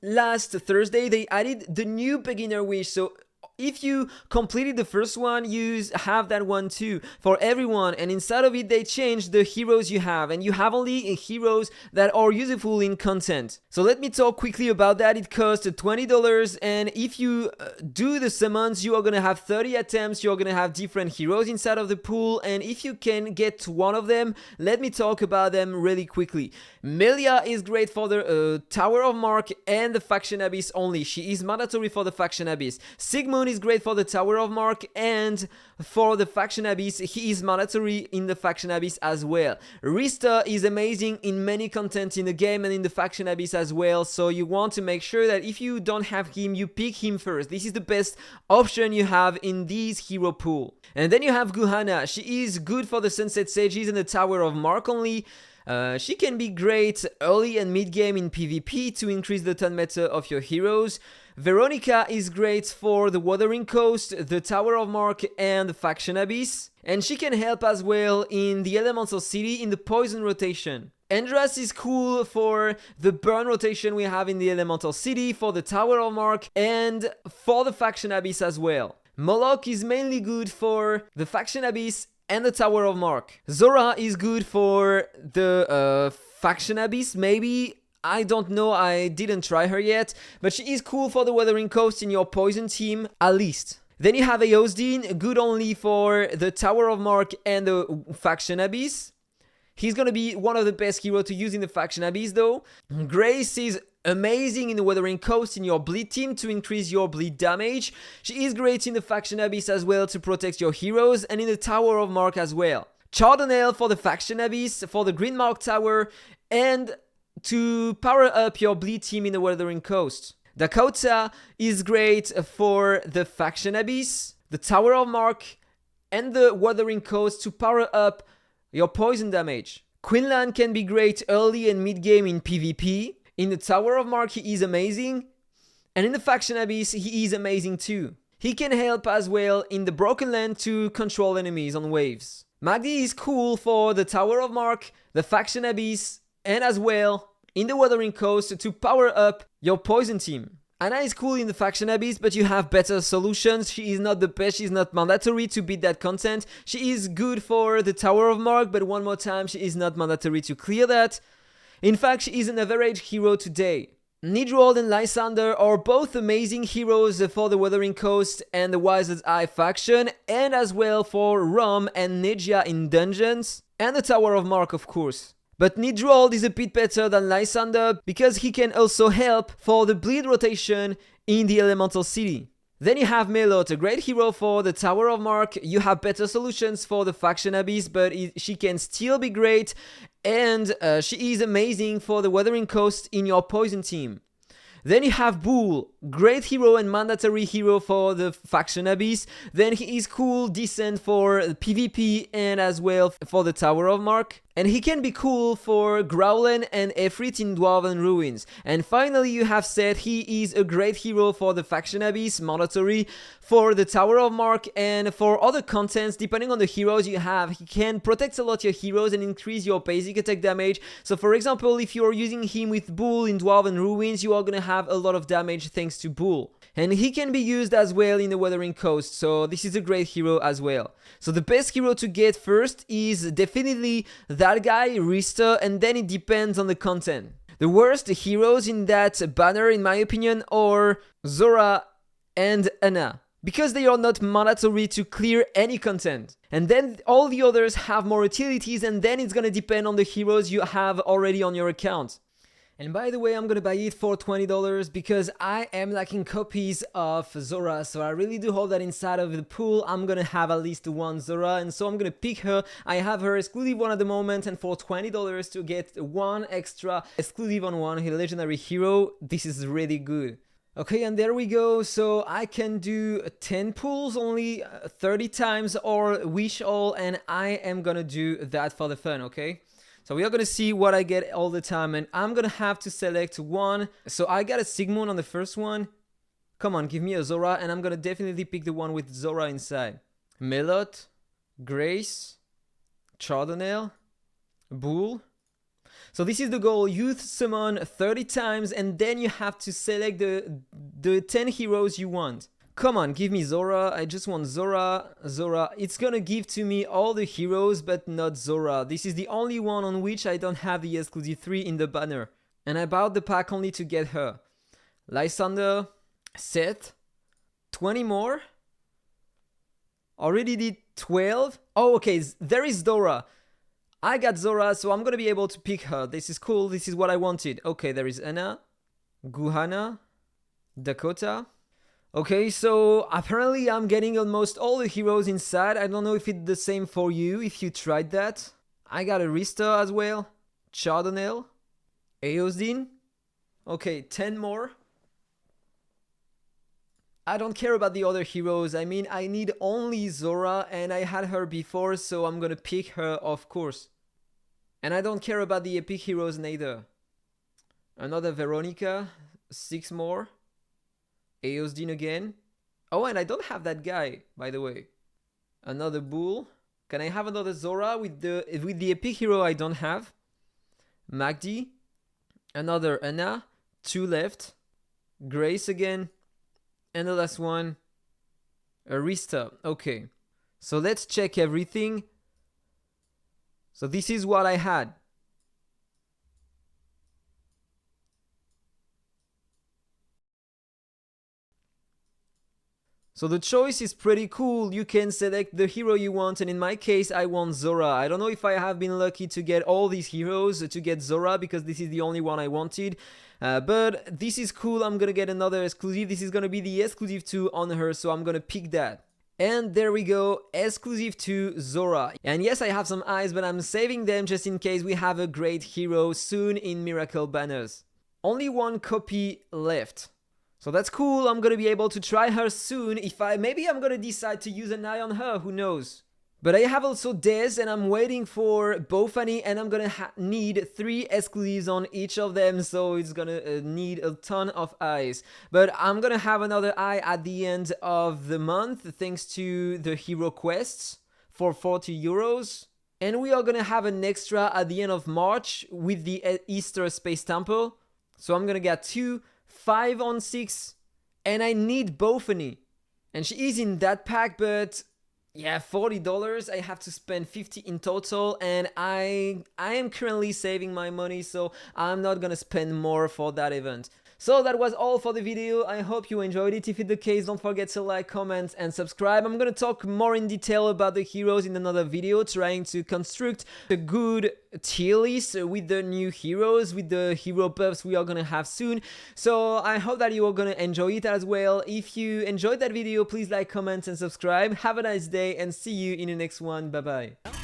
last Thursday, they added the new beginner wish. So if you completed the first one, you have that one too for everyone. And inside of it, they changed the heroes you have, and you have only heroes that are useful in content. So let me talk quickly about that. It costs $20, and if you do the summons, you are gonna have 30 attempts. You're gonna have different heroes inside of the pool, and if you can get one of them, let me talk about them really quickly. Melia is great for the Tower of Mark and the Faction Abyss only. She is mandatory for the Faction Abyss. Sigmund is great for the Tower of Mark, and for the Faction Abyss, he is mandatory in the Faction Abyss as well. Rista is amazing in many content in the game and in the Faction Abyss as well, so you want to make sure that if you don't have him, you pick him first. This is the best option you have in this hero pool. And then you have Guhana. She is good for the Sunset Sages and the Tower of Mark only. She can be great early and mid-game in PvP to increase the turn meta of your heroes. Veronica is great for the Wuthering Coast, the Tower of Mark, and the Faction Abyss. And she can help as well in the Elemental City in the Poison rotation. Andras is cool for the Burn rotation we have in the Elemental City, for the Tower of Mark, and for the Faction Abyss as well. Moloch is mainly good for the Faction Abyss and the Tower of Mark. Zora is good for the Faction Abyss, maybe. I don't know, I didn't try her yet, but she is cool for the Wuthering Coast in your Poison team, at least. Then you have Eosdin, good only for the Tower of Mark and the Faction Abyss. He's gonna be one of the best heroes to use in the Faction Abyss though. Grace is amazing in the Wuthering Coast in your bleed team to increase your bleed damage. She is great in the Faction Abyss as well to protect your heroes, and in the Tower of Mark as well. Chardonnay for the Faction Abyss, for the Green Mark Tower, and to power up your bleed team in the Wuthering Coast. Dakota is great for the Faction Abyss, the Tower of Mark, and the Wuthering Coast to power up your poison damage. Quinlan can be great early and mid-game in PvP. In the Tower of Mark, he is amazing. And in the Faction Abyss, he is amazing too. He can help as well in the Broken Land to control enemies on waves. Magdi is cool for the Tower of Mark, the Faction Abyss, and as well in the Wuthering Coast to power up your poison team. Anna is cool in the Faction Abyss, but you have better solutions. She is not the best, she's not mandatory to beat that content. She is good for the Tower of Mark, but one more time, she is not mandatory to clear that. In fact, she is an average hero today. Nidrold and Lysander are both amazing heroes for the Wuthering Coast and the Wizard's Eye faction, and as well for Rom and Nejia in dungeons, and the Tower of Mark of course. But Nidrold is a bit better than Lysander because he can also help for the bleed rotation in the Elemental City. Then you have Melot, a great hero for the Tower of Mark. You have better solutions for the Faction Abyss, but she can still be great, and she is amazing for the Wuthering Coast in your Poison team. Then you have Bull, great hero and mandatory hero for the Faction Abyss. Then he is cool, decent for PvP and as well for the Tower of Mark. And he can be cool for Growlen and Efrit in Dwarven Ruins. And finally you have Seth, he is a great hero for the Faction Abyss, mandatory for the Tower of Mark and for other contents depending on the heroes you have. He can protect a lot your heroes and increase your basic attack damage. So for example, if you are using him with Bull in Dwarven Ruins, you are gonna have a lot of damage thanks to Bull. And he can be used as well in the Wuthering Coast, so this is a great hero as well. So the best hero to get first is definitely that guy, Rista, and then it depends on the content. The worst heroes in that banner, in my opinion, are Zora and Anna, because they are not mandatory to clear any content. And then all the others have more utilities, and then it's gonna depend on the heroes you have already on your account. And by the way, I'm gonna buy it for $20 because I am lacking copies of Zora, so I really do hope that inside of the pool I'm gonna have at least one Zora, and so I'm gonna pick her. I have her exclusive one at the moment, and for $20 to get one extra exclusive on one legendary hero, this is really good. Okay, and there we go. So I can do 10 pulls only 30 times or wish all, and I am gonna do that for the fun, okay? So we are gonna see what I get all the time, and I'm gonna have to select one. So I got a Sigmund on the first one. Come on, give me a Zora, and I'm gonna definitely pick the one with Zora inside. Melot, Grace, Chardonnay, Bull. So this is the goal, youth summon 30 times and then you have to select the 10 heroes you want. Come on, give me Zora, I just want Zora, Zora. It's gonna give to me all the heroes but not Zora. This is the only one on which I don't have the exclusive 3 in the banner. And I bought the pack only to get her. Lysander, Seth, 20 more. Already did 12. Oh, okay, there is Zora. I got Zora, so I'm gonna be able to pick her. This is cool, this is what I wanted. Okay, there is Anna, Guhana, Dakota. Okay, so apparently I'm getting almost all the heroes inside. I don't know if it's the same for you, if you tried that. I got Arista as well, Chardonnay, Eosdin. Okay, 10 more. I don't care about the other heroes. I mean, I need only Zora and I had her before, so I'm gonna pick her, of course. And I don't care about the epic heroes neither. Another Veronica, 6 more. Eosdin again. Oh, and I don't have that guy, by the way. Another Bull. Can I have another Zora with the epic hero I don't have? Magdi. Another Anna. 2 left. Grace again. And the last one, Arista. Okay, so let's check everything. So this is what I had. So the choice is pretty cool. You can select the hero you want, and in my case I want Zora. I don't know if I have been lucky to get all these heroes to get Zora, because this is the only one I wanted. But this is cool. I'm gonna get another exclusive. This is gonna be the exclusive 2 on her, so I'm gonna pick that. And there we go, exclusive to Zora. And yes, I have some eyes, but I'm saving them just in case we have a great hero soon in Miracle Banners. Only 1 copy left. So that's cool. I'm gonna be able to try her soon. Maybe I'm gonna decide to use an eye on her, who knows. But I have also Dez, and I'm waiting for Bofani, and I'm gonna need 3 exclusives on each of them, so it's gonna need a ton of eyes. But I'm gonna have another eye at the end of the month, thanks to the hero quests for 40 euros. And we are gonna have an extra at the end of March with the Easter Space Temple. So I'm gonna get 2, 5 on 6, and I need Bofani. And she is in that pack, but yeah, $40. I have to spend 50 in total, and I am currently saving my money, so I'm not gonna spend more for that event. So that was all for the video. I hope you enjoyed it. If it's the case, don't forget to like, comment, and subscribe. I'm gonna talk more in detail about the heroes in another video, trying to construct a good tier list with the new heroes, with the hero buffs we are gonna have soon. So I hope that you are gonna enjoy it as well. If you enjoyed that video, please like, comment, and subscribe. Have a nice day, and see you in the next one. Bye bye.